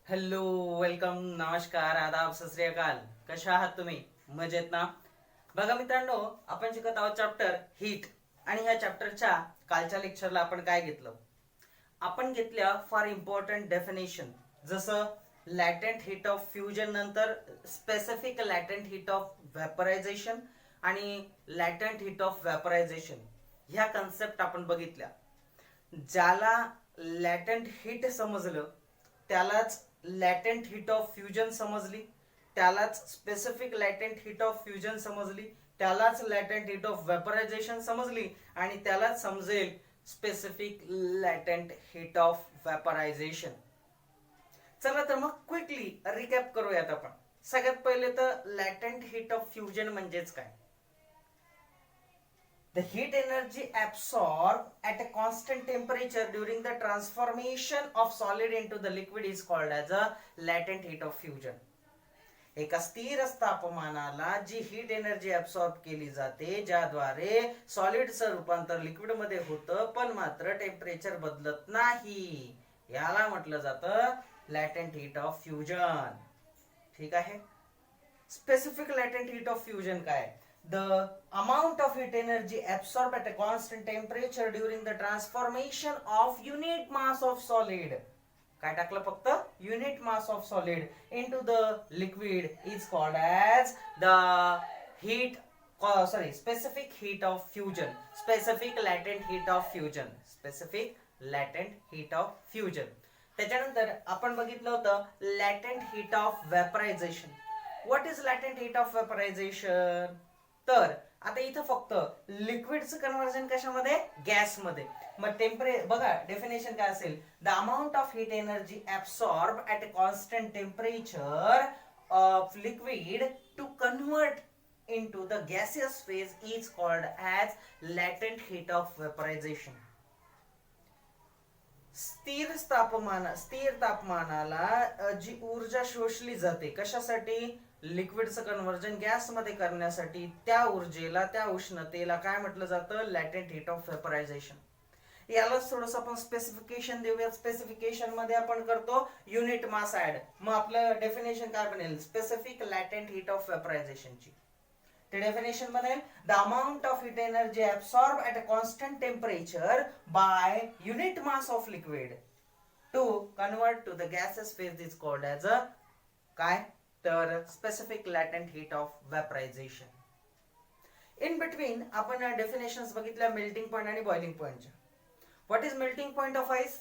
Hello, welcome, नमस्कार, आदाब, सत श्री अकाल. कशा आहात तुम्ही? मजेत ना? बघा मित्रांनो, आपण शिकत आहोत चॅप्टर हीट. आणि ह्या चॅप्टरच्या कालच्या लेक्चरला आपण काय घेतलं? आपण घेतल्या फॉर इम्पॉर्टंट डेफिनेशन, जसं लॅटेंट हीट ऑफ फ्युजन नंतर स्पेसिफिक लॅटेंट हीट ऑफ व्हॅपरायझेशन आणि लॅटेंट हीट ऑफ व्हॅपरायझेशन ह्या कन्सेप्ट आपण बघितल्या. ज्याला लॅटेंट हीट समजलं त्यालाच लॅटेंट हीट ऑफ फ्युजन समजली, त्यालाच specific latent heat of fusion समजली, त्यालाच लॅटेंट हीट ऑफ वेपरायझेशन समजली आणि त्यालाच समजेल specific latent heat of vaporisation. चला तर मग क्विकली रिकॅप करूयात आपण. सगळ्यात पहिले तर लॅटेंट हीट ऑफ फ्युजन म्हणजेच काय? The heat energy absorbed at a constant temperature during the transformation of solid into the liquid is called as a latent heat of fusion. एका स्थिर तापमानाला जी हीट एनर्जी ऍब्सॉर्ब केली जाते, ज्याद्वारे सॉलिडचं रूपांतर लिक्विड मध्ये होतं, पण मात्र टेम्परेचर बदलत नाही, याला म्हटलं जातं लॅटेंट हीट ऑफ फ्युजन. ठीक आहे. Specific latent heat of fusion काय? The amount of heat energy absorbed at a constant temperature during the transformation of unit mass of solid, काय टाकलं फक्त? unit mass of solid into the liquid is called as the heat specific heat of fusion, specific latent heat of fusion, specific latent heat of fusion. त्याच्यानंतर आपण बघितलं होतं latent heat of vaporisation. What is latent heat of vaporisation? तर आता इथं फक्त लिक्विडचं conversion कशामध्ये? गॅसमध्ये. मग बघा डेफिनेशन काय असेल? The amount of heat energy absorb at a constant temperature of liquid to convert into the gaseous phase is called as latent heat of vaporization. स्थिर तापमानाला जी ऊर्जा शोषली जाते, कशासाठी? लिक्विडचं कन्व्हर्जन गॅसमध्ये करण्यासाठी, त्या ऊर्जेला, त्या उष्णतेला काय म्हटलं जातं? लॅटेंट हीट ऑफ वेपरायझेशन. यालाच थोडंसं आपण स्पेसिफिकेशन देऊया. स्पेसिफिकेशन मध्ये आपण करतो युनिट मास ऍड. मग आपलं डेफिनेशन काय बनेल? स्पेसिफिक लॅटेंट हीट ऑफ वेपरायझेशनची ते डेफिनेशन बनेल the amount of heat energy absorb at a constant temperature by unit mass of liquid to convert to the gases phase is called as a काय? तर specific latent heat of vaporisation. In between आपण definitions बघितल्या melting point आणि boiling पॉइंटच्या. What is melting point of ice?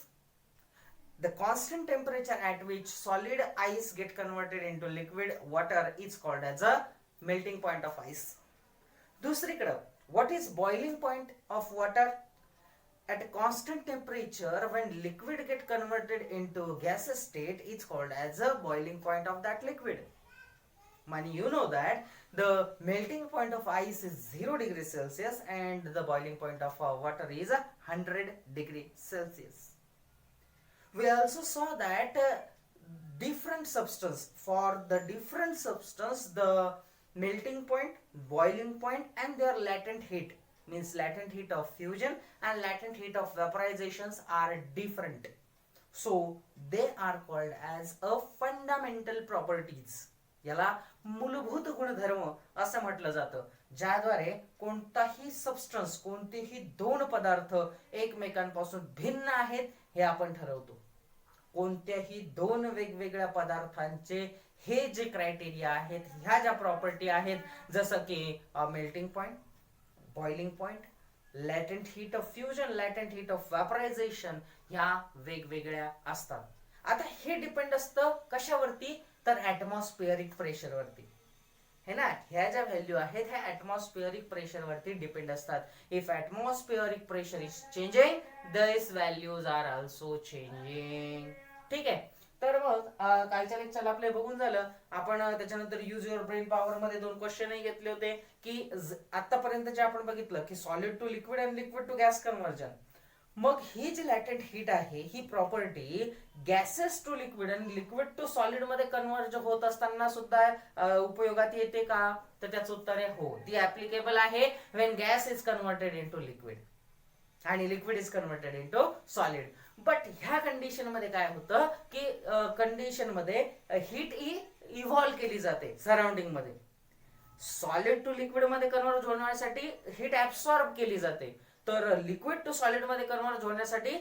The constant temperature at which solid ice get converted into liquid water is called as a melting point of ice. दुसरीकडे, what is boiling point of water? At a constant temperature when liquid get converted into gaseous state is called as a boiling point of that liquid. Mani, you know that the melting point of ice is 0 degree Celsius and the boiling point of water is 100 degree Celsius. We also saw that different substance, for the different substance the melting point, boiling point and their latent heat, means latent heat of fusion and latent heat of vaporizations are different, so they are called as a fundamental properties. याला मूलभूत गुणधर्म असं म्हटलं जातं, ज्याद्वारे कोणताही substance, कोणतेही दोन पदार्थ एकमेकांपासून भिन्न आहेत हे आपण ठरवतो. कोणत्याही दोन वेगवेगळ्या पदार्थांचे हे जे क्रायटेरिया आहेत, ह्या ज्या प्रॉपर्टी आहेत, जसं की melting point, boiling point, latent heat of fusion, latent heat of vaporisation, ह्या वेगवेगळ्या असतात. आता हे डिपेंड असतं कशावरती? तर ऍटमॉस्फिअरिक प्रेशरवरती, है ना. ह्या ज्या व्हॅल्यू आहेत ह्या ऍटमॉस्फिअरिक प्रेशर वरती डिपेंड असतात. If atmospheric pressure is changing, this values are also changing. ठीक आहे. तर मग कालच्या लेक्चरला आपले बघून झालं. आपण त्याच्यानंतर यूज युअर ब्रेन पॉवर मध्ये दोन क्वेश्चनही घेतले होते की आतापर्यंत जे आपण बघितलं की सॉलिड टू लिक्विड आणि लिक्विड टू गॅस कन्व्हर्जन. मग ही जी लॅटेंट हीट आहे ही प्रॉपर्टी गॅसेस टू लिक्विड आणि लिक्विड टू सॉलिड मध्ये कन्व्हर्ज होत असताना सुद्धा उपयोगात येते का? तर त्याचं उत्तर आहे हो, ती ऍप्लिकेबल आहे when gas is converted into liquid आणि liquid is converted into solid. But ह्या कंडिशन मध्ये काय होतं की कंडिशन मध्ये हीट ही इव्हॉल्व केली जाते सराउंडिंग मध्ये. सॉलिड टू लिक्विड मध्ये कन्व्हर्ट होण्यासाठी हीट ऍब्सॉर्ब केली जाते, तर लिक्विड टू सॉलिड मध्ये कन्व्हर्ट होण्यासाठी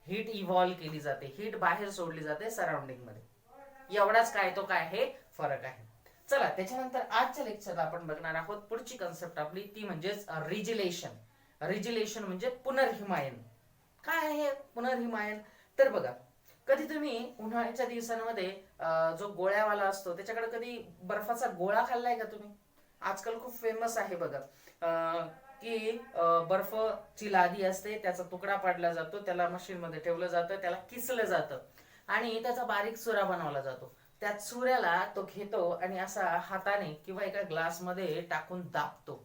हीट इव्हॉल्व केली जाते, हीट बाहेर सोडली जाते सराउंडिंग मध्ये. एवढाच काय तो काय हे फरक आहे. चला त्याच्यानंतर आजच्या लेक्चरला आपण बघणार आहोत पुढची कन्सेप्ट आपली, ती म्हणजेच रिजिलेशन. रिजिलेशन म्हणजे पुनर्हिमायन. काय आहे पुनर्हिमायन? तर बघा, कधी तुम्ही उन्हाळ्याच्या दिवसांमध्ये जो गोळ्यावाला असतो त्याच्याकडे कधी बर्फाचा गोळा खाल्लाय का तुम्ही? आजकाल खूप फेमस आहे बघा, की बर्फची लादी असते, त्याचा तुकडा पाडला जातो, त्याला मशीन मध्ये ठेवलं जातं, त्याला किसलं जातं आणि त्याचा बारीक चुरा बनवला जातो. त्या चुऱ्याला तो घेतो आणि असा हाताने किंवा एका ग्लास मध्ये टाकून दाबतो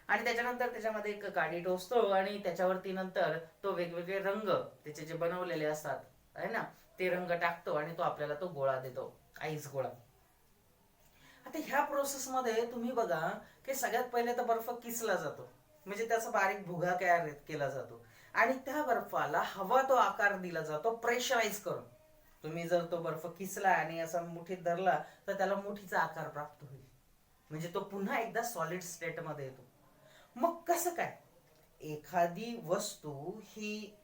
आणि त्याच्यानंतर त्याच्यामध्ये एक काडी टोचतो आणि त्याच्यावरती नंतर तो वेगवेगळे रंग त्याचे जे बनवलेले असतात आहे ना, ते रंग टाकतो आणि तो आपल्याला तो गोळा देतो, आईस गोळा. आता ह्या प्रोसेस मध्ये तुम्ही बघा की सगळ्यात पहिले तर बर्फ किसला जातो, म्हणजे त्याचा बारीक भुगा तयार केला जातो आणि त्या बर्फाला हवा तो आकार दिला जातो प्रेशराईज करून. तुम्ही जर तो बर्फ किसला आणि असा मुठीत धरला तर त्याला मुठीचा आकार प्राप्त होईल, म्हणजे तो पुन्हा एकदा सॉलिड स्टेट मध्ये येतो. मग कसं काय एखादी वस्तू ही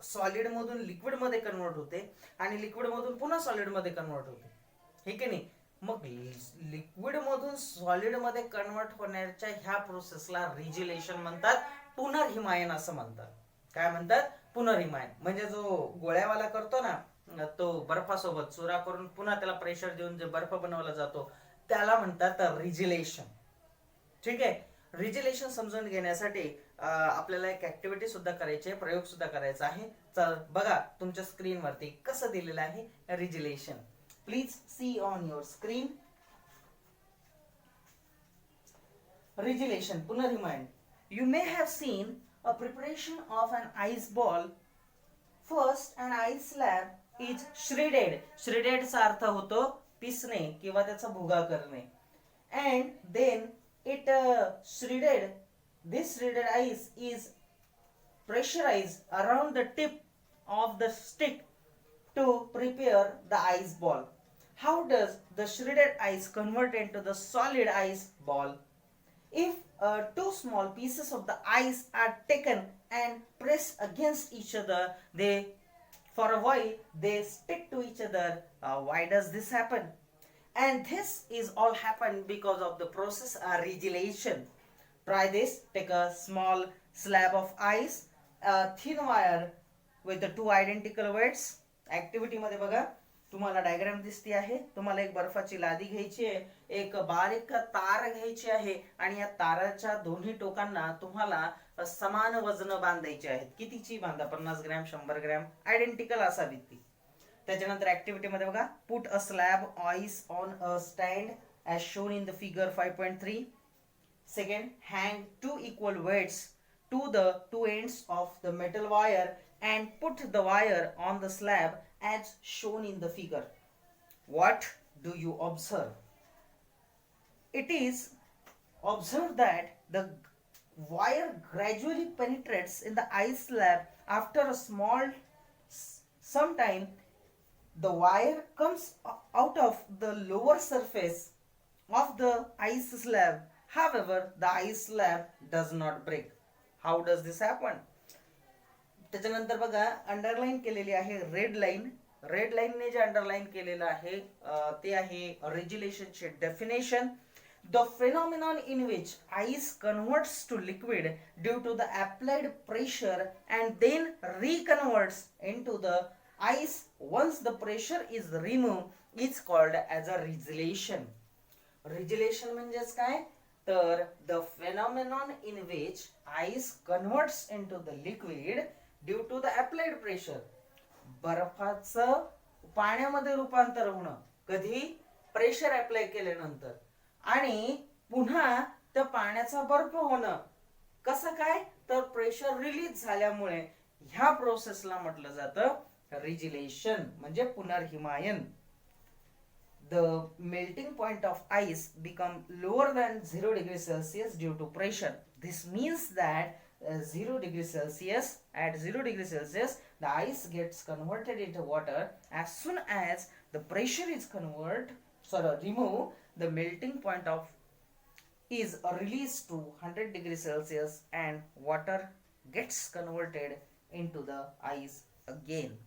सॉलिड मधून लिक्विड मध्ये कन्वर्ट होते आणि लिक्विड मधून पुन्हा सॉलिड मध्ये कन्वर्ट होते, हे की नाही? मग लिक्विड मधून सॉलिड मध्ये कन्वर्ट होण्याच्या ह्या प्रोसेसला रिजिलेशन म्हणतात, पुनर्हिमायन असं म्हणतात. काय म्हणतात? पुनर्हिमायन. म्हणजे जो गोळ्यावाला करतो ना, तो बर्फासोबत चुरा करून पुन्हा त्याला प्रेशर देऊन जे बर्फ बनवला जातो त्याला म्हणतात रिजिलेशन. ठीक आहे. रिजिलेशन समजून घेण्यासाठी आपल्याला एक ऍक्टिव्हिटी सुद्धा करायची आहे, प्रयोग सुद्धा करायचा आहे. तर बघा तुमच्या स्क्रीन वरती कसं दिलेलं आहे regelation. Please see on your screen. Rigilation, पुनर्हिमायन. You may have seen a preparation of an ice ball. First, an ice slab is shredded. Shredded चा अर्थ होतो पिसणे किंवा त्याचा भुगा करणे. And then it shredded. This shredded ice is pressurized around the tip of the stick to prepare the ice ball. How does the shredded ice convert into the solid ice ball? If two small pieces of the ice are taken and pressed against each other, for a while they stick to each other. Why does this happen? And this is all happened because of the process rigilation. Try this. Take a small slab of ice, a thin wire with the two identical weights. Activity मध्ये बघा तुम्हाला diagram दिसते आहे. तुम्हाला एक बर्फाची लादी घ्यायची आहे, एक बारीक तार घ्यायची आहे आणि या ताराच्या दोन्ही टोकांना तुम्हाला समान वजन बांधायचे आहेत. कितीची बांधा? 50 ग्रॅम, 100 ग्रॅम, आयडेंटिकल असावी ती. त्याच्यानंतर ऍक्टिव्हिटी मध्ये बघा, put a slab ice on a stand as shown in the figure 5.3. Second, hang two equal weights to the two ends of the metal wire and put the wire on the slab as shown in the figure. What do you observe? It is observed that the wire gradually penetrates in the ice slab. After a some time, the wire comes out of the lower surface of the ice slab. However, the ice slab does not break. How does this happen? त्याच्यानंतर बघा underline केलेली आहे red line. Red लाईनने जे underline केलेलं आहे ते आहे रिजिलेशनचे definition. The phenomenon in which ice converts to liquid due to the applied pressure and then reconverts into the ice once the pressure is removed is called as a rigilation. Rigilation म्हणजेच काय? तर the phenomenon in which ice converts into the liquid due to the applied pressure. बर्फाचं पाण्यामध्ये रूपांतर होणं कधी? Pressure apply केल्यानंतर, आणि पुन्हा त्या पाण्याचा बर्फ होणं कसं काय? तर प्रेशर रिलीज झाल्यामुळे. ह्या प्रोसेसला म्हटलं जातं रिजिलेशन म्हणजे पुनर्हिमायन. The melting point of ice become lower than 0 degrees Celsius due to pressure. This means that 0 degree Celsius. At 0 degree Celsius, the ice gets converted into water. As soon as the pressure is removed, the melting point of is released to 100 degrees Celsius and water gets converted into the ice again.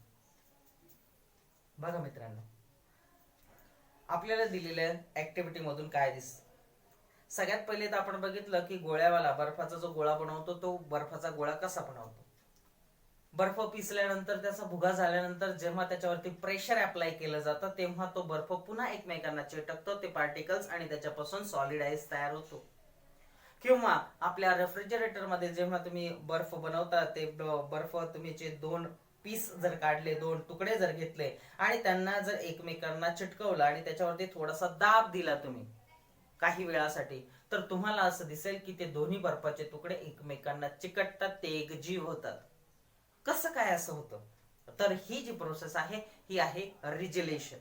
बघा मित्रांनो, आपल्याला दिलेल्या activity मधून काय दिसतं? सगळ्यात पहिले तर आपण बघितलं की गोळ्यावाला बर्फाचा जो गोळा बनवतो तो बर्फाचा गोळा कसा बनवतो. बर्फ पिसल्यानंतर त्याचा भुगा झाल्यानंतर जेव्हा त्याच्यावरती प्रेशर अप्लाय केलं जातं तेव्हा तो बर्फ पुन्हा एकमेकांना चिटकतो, ते पार्टिकल्स, आणि त्याच्यापासून सॉलिड आईस तयार होतो. किंवा आपल्या रेफ्रिजरेटर मध्ये जेव्हा तुम्ही बर्फ बनवता ते बर्फ तुम्ही जे दोन पीस जर काढले, दोन तुकडे जर घेतले आणि त्यांना जर एकमेकांना चिटकवलं आणि त्याच्यावरती थोडासा दाब दिला तुम्ही काही वेळासाठी, तर तुम्हाला असं दिसेल की ते दोन्ही बर्फाचे तुकडे एकमेकांना चिकटतात, ते एकजीव होतात. कसं काय असं होतं? तर ही जी प्रोसेस आहे ही आहे रिजिलेशन.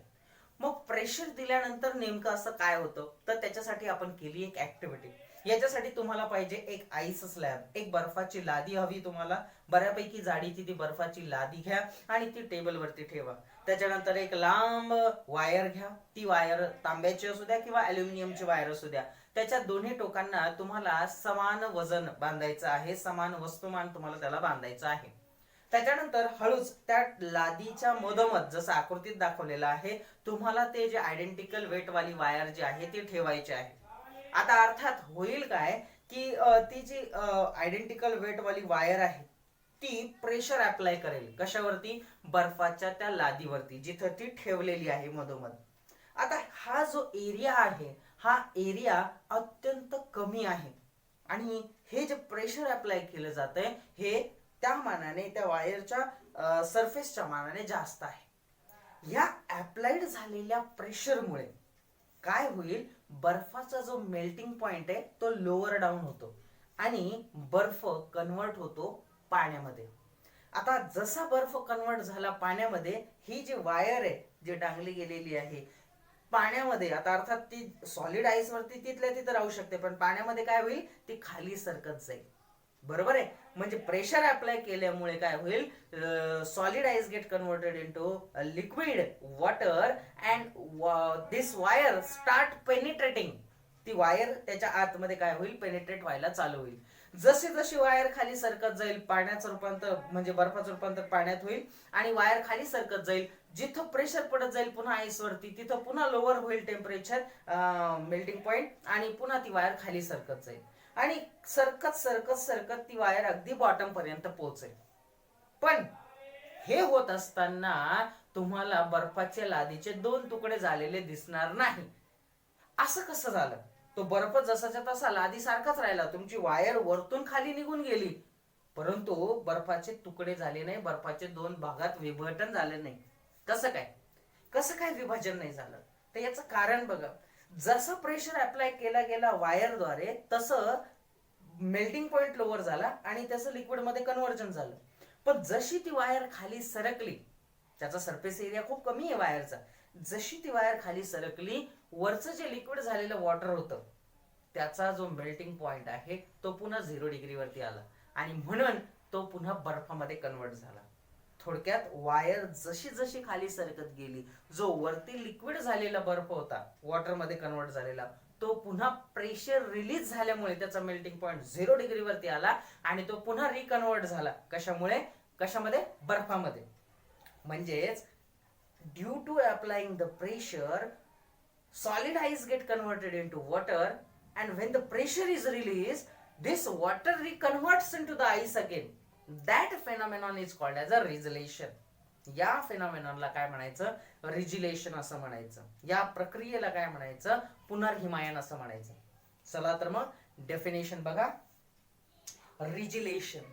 मग प्रेशर दिल्यानंतर नेमकं असं काय होतं? तर त्याच्यासाठी आपण केली एक ऍक्टिव्हिटी. याच्यासाठी तुम्हाला पाहिजे एक आईस स्लॅब, एक बर्फाची लादी हवी तुम्हाला. बऱ्यापैकी जाडीची ती बर्फाची लादी घ्या आणि ती टेबल वरती ठेवा. त्याच्यानंतर एक लांब वायर घ्या. ती वायर तांब्याची असू द्या किंवा अल्युमिनियमची वायर असू द्या. त्याच्या दोन्ही टोकांना तुम्हाला समान वजन बांधायचं आहे, समान वस्तुमान तुम्हाला त्याला बांधायचं आहे. त्याच्यानंतर हळूच त्या लादीच्या मधोमध जसं आकृतीत दाखवलेलं आहे तुम्हाला ते जे आयडेंटिकल वेट वाली वायर जी आहे ती ठेवायची आहे. आता अर्थात होईल काय की ती जी आयडेंटिकल वेट वाली वायर आहे ती प्रेशर अप्लाय करेल. कशावरती? बर्फाच्या त्या लादीवरती जिथं ती ठेवलेली आहे मधोमध. आता हा जो एरिया आहे हा एरिया अत्यंत कमी आहे आणि हे जे प्रेशर अप्लाय केलं जातंय हे त्या मानाने, त्या वायरच्या सरफेसच्या मानाने जास्त आहे. या अप्लाइड झालेल्या प्रेशरमुळे काय होईल? बर्फाचा जो मेल्टिंग पॉइंट आहे तो लोअर डाऊन होतो आणि बर्फ कन्वर्ट होतो पाण्यामध्ये. आता जसा बर्फ कन्वर्ट झाला पाण्यामध्ये, ही जी वायर आहे जी टांगली गेलेली आहे पाण्यामध्ये, आता अर्थात ती सॉलिड आईस वरती तिथल्या तिथं राहू शकते, पण पाण्यामध्ये काय होईल? ती खाली सरकत जाईल. बरोबर आहे? म्हणजे प्रेशर अप्लाय केल्यामुळे काय होईल? Solid ice get converted into liquid water and this wire start penetrating. ती वायर त्याच्या आतमध्ये काय होईल? पेनिट्रेट व्हायला चालू होईल. जशी जशी वायर खाली सरकत जाईल पाण्याचं रूपांतर म्हणजे बर्फाचं रूपांतर पाण्यात होईल आणि वायर खाली सरकत जाईल. जिथं प्रेशर पडत जाईल पुन्हा आईस वरती तिथं पुन्हा लोअर होईल टेम्परेचर मेल्टिंग पॉइंट आणि पुन्हा ती वायर खाली सरकत जाईल आणि सरकत सरकत सरकत ती वायर अगदी बॉटम पर्यंत पोहोचेल. पण हे होत असताना तुम्हाला बर्फाच्या लादीचे दोन तुकडे झालेले दिसणार नाही. असं कसं झालं? तो बर्फ जसाच्या तसा लादी सारखाच राहिला, तुमची वायर वरतून खाली निघून गेली, परंतु बर्फाचे तुकडे झाले नाही, बर्फाचे दोन भागात विभाजन झाले नाही. कसं काय? कसं काय विभाजन नाही झालं? तर याचं कारण बघा. जसं प्रेशर अप्लाय केला गेला वायरद्वारे तसं मेल्टिंग पॉइंट लोअर झाला आणि त्याचं लिक्विड मध्ये कन्व्हर्जन झालं. पण जशी ती वायर खाली सरकली, त्याचा सरफेस एरिया खूप कमी आहे वायरचा, जशी ती वायर खाली सरकली वरचं जे लिक्विड झालेलं वॉटर होतं त्याचा जो मेल्टिंग पॉइंट आहे तो पुन्हा 0 डिग्री वरती आला आणि म्हणून तो पुन्हा बर्फामध्ये कन्वर्ट झाला. थोडक्यात वायर जशी जशी खाली सरकत गेली, जो वरती लिक्विड झालेला बर्फ होता वॉटर मध्ये कन्वर्ट झालेला, तो पुन्हा प्रेशर रिलीज झाल्यामुळे त्याचा मेल्टिंग पॉइंट 0 डिग्री वरती आला आणि तो पुन्हा रिकन्वर्ट झाला. कशामुळे? कशामध्ये? बर्फामध्ये. म्हणजेच due to applying the pressure solid ice get converted into water and when the pressure is released this water reconverts into the ice again. That phenomenon is called as a regelation. या फेनॉमेनॉनला काय म्हणायचं? रिजिलेशन असं म्हणायचं. या प्रक्रियेला काय म्हणायचं? पुनर्हिमायन असं म्हणायचं. चला तर मग डेफिनेशन बघा. रिजिलेशन,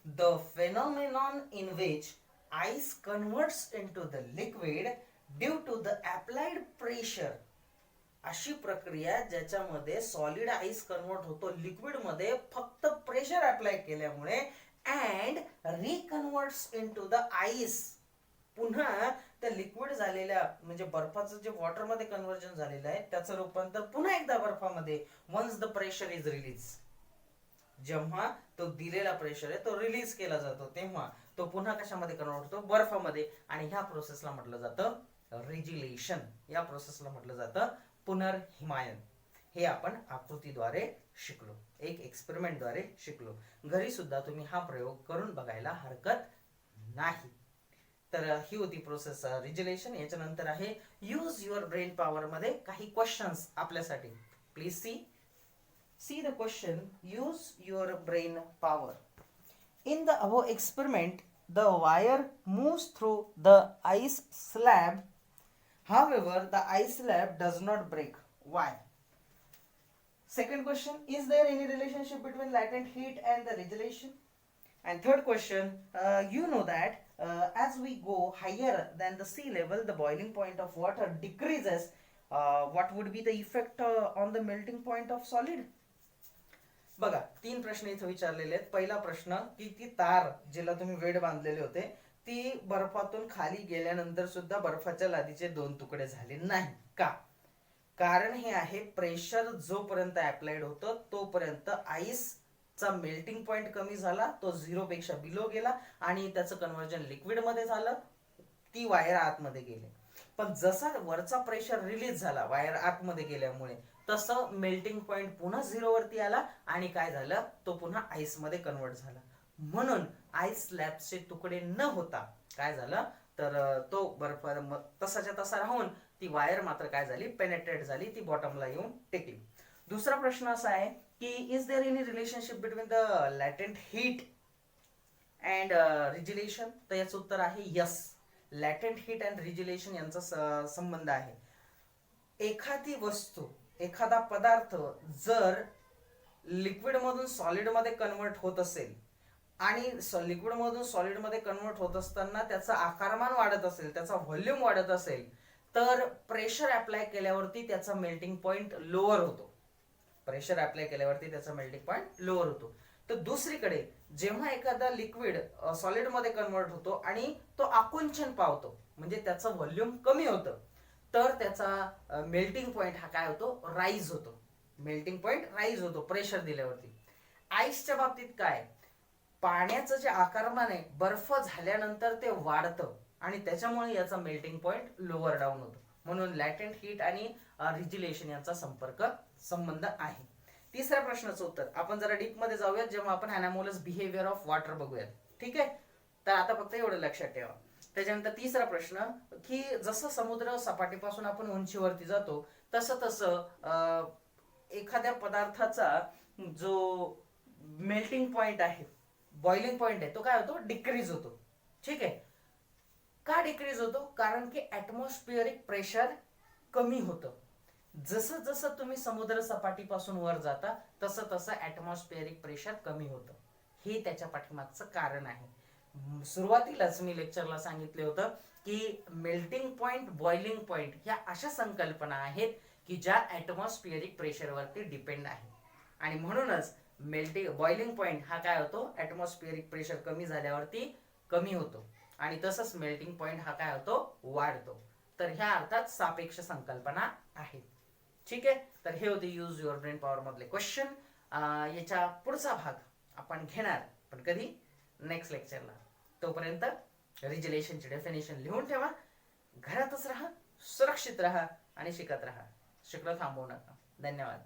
the phenomenon in which ice converts into the liquid due to the applied pressure. अशी प्रक्रिया ज्याच्यामध्ये सॉलिड आईस कन्वर्ट होतो लिक्विड मध्ये फक्त प्रेशर अप्लाय केल्यामुळे अँड रिकन्वर्ट्स इनटू द आईस. पुन्हा त्या लिक्विड झालेल्या म्हणजे बर्फाचं जे वॉटर मध्ये कन्व्हर्जन झालेलं आहे त्याचं रूपांतर पुन्हा एकदा बर्फामध्ये once the pressure is release. जेव्हा तो दिलेला प्रेशर आहे तो रिलीज केला जातो तेव्हा तो पुन्हा कशामध्ये कन्वर्ट होतो, बर्फामध्ये. आणि ह्या प्रोसेसला म्हटलं जातं रिजिलेशन. या प्रोसेसला म्हटलं जातं पुनर्हिमायन. हे आपण आकृतीद्वारे शिकलो, एक एक्सपेरिमेंटद्वारे शिकलो. घरी सुद्धा तुम्ही हा प्रयोग करून बघायला हरकत नाही. तर ही होती प्रोसेस रिजिलेशन. याच्यानंतर आहे यूज युअर ब्रेन पॉवर मध्ये काही क्वेश्चन्स आपल्यासाठी. Please see the question. Use your brain power. In the above experiment, the wire moves through the ice slab. However, the ice slab does not break. Why? Second question, is there any relationship between latent heat and the regelation? And third question, you know that as we go higher than the sea level, the boiling point of water decreases. What would be the effect on the melting point of solid? बघा, 3 प्रश्न इथे विचारलेले आहेत. पहिला प्रश्न की ती तार जिला तुम्ही वेड बांधलेले होते ती बर्फातून खाली गेल्यानंतर सुद्धा बर्फाच्या लादीचे 2 तुकडे झाले नाही का? कारण हे आहे प्रेशर जोपर्यंत अप्लाइड होतं तोपर्यंत आईसचा मेल्टिंग पॉइंट कमी झाला, तो 0 पेक्षा बिलो गेला आणि त्याचं कन्व्हर्जन लिक्विड मध्ये झालं, ती वायर आतमध्ये गेली. पण जसा वरचा प्रेशर रिलीज झाला वायर आतमध्ये गेल्यामुळे तसं मेल्टिंग पॉइंट पुन्हा 0 वरती आला आणि काय झालं, तो पुन्हा आईस मध्ये कन्वर्ट झाला. म्हणून आईस स्लॅबचे तुकडे न होता काय झालं तर तो बर्फ तसाच्या तसा राहून ती वायर मात्र काय झाली, पेनेट्रेट झाली, ती बॉटमला येऊन टेकली. दुसरा प्रश्न असा आहे की is there any relationship between the latent heat and regelation? तर याचं उत्तर आहे yes. Latent heat and regelation यांचा संबंध आहे. एखादी वस्तू, एखादा पदार्थ जर लिक्विड मधून सॉलिड मध्ये कन्वर्ट होत असेल आणि लिक्विड मधून सॉलिड मध्ये कन्वर्ट होत असताना त्याचं आकारमान वाढत असेल, त्याचा व्हॉल्यूम वाढत असेल, तर प्रेशर अप्लाय केल्यावरती त्याचा मेल्टिंग पॉइंट लोअर होतो. प्रेशर अप्लाय केल्यावरती त्याचा मेल्टिंग पॉइंट लोअर होतो. तर दुसरीकडे जेव्हा एखादा लिक्विड सॉलिड मध्ये कन्वर्ट होतो आणि तो आकुंचन पावतो म्हणजे त्याचं व्हॉल्यूम कमी होतं, तर त्याचा मेल्टिंग पॉइंट हा काय होतो, राईज होतो. मेल्टिंग पॉइंट राईज होतो प्रेशर दिल्यावरती. आईसच्या बाबतीत काय, पाण्याचं जे आकारमान आहे बर्फ झाल्यानंतर ते वाढतं आणि त्याच्यामुळे याचा मेल्टिंग पॉइंट लोअर डाऊन होतो. म्हणून लॅटेंट हीट आणि रिजिलेशन यांचा संबंध आहे. तिसऱ्या प्रश्नाचं उत्तर आपण जरा डीप मध्ये जाऊयात जेव्हा आपण अॅनामोलस बिहेवियर ऑफ वॉटर बघूयात. ठीक आहे, तर आता फक्त एवढं लक्षात ठेवा. त्याच्यानंतर तिसरा प्रश्न की जसं समुद्र सपाटीपासून आपण उंचीवरती जातो तसं तसं एखाद्या पदार्थाचा जो मेल्टिंग पॉइंट आहे, बॉइलिंग पॉइंट आहे, तो काय होतो, डिक्रीज होतो. ठीक आहे, का डिक्रीज होतो? कारण की ऍटमॉस्फिअरिक प्रेशर कमी होतं. जसं जसं तुम्ही समुद्र सपाटीपासून वर जाता तसं तसं ऍटमॉस्फिअरिक प्रेशर कमी होतं. हे त्याच्या पाठीमागचं कारण आहे. सुरुवातीलाच मी लेक्चरला सांगितले होतं की मेल्टिंग पॉइंट, बॉइलिंग पॉइंट ह्या अशा संकल्पना आहेत की ज्या ऍटमॉस्फिअरिक प्रेशरवरती डिपेंड आहे. आणि म्हणूनच बॉइलिंग पॉइंट हा काय होतो, ऍटमॉस्फिअरिक प्रेशर कमी झाल्यावरती कमी होतो आणि तसंच मेल्टिंग पॉइंट हा काय होतो, वाढतो. तर ह्या अर्थात सापेक्ष संकल्पना आहेत. ठीक आहे, तर हे होते यूज युअर ब्रेन पॉवर मधले क्वेश्चन. याच्या पुढचा भाग आपण घेणार, पण कधी, नेक्स्ट लेक्चरला. तोपर्यंत रिजिलेशनची डेफिनेशन लिहून ठेवा. घरातच राहा, सुरक्षित राहा आणि शिकत राहा. शिकणं थांबवू नका. धन्यवाद.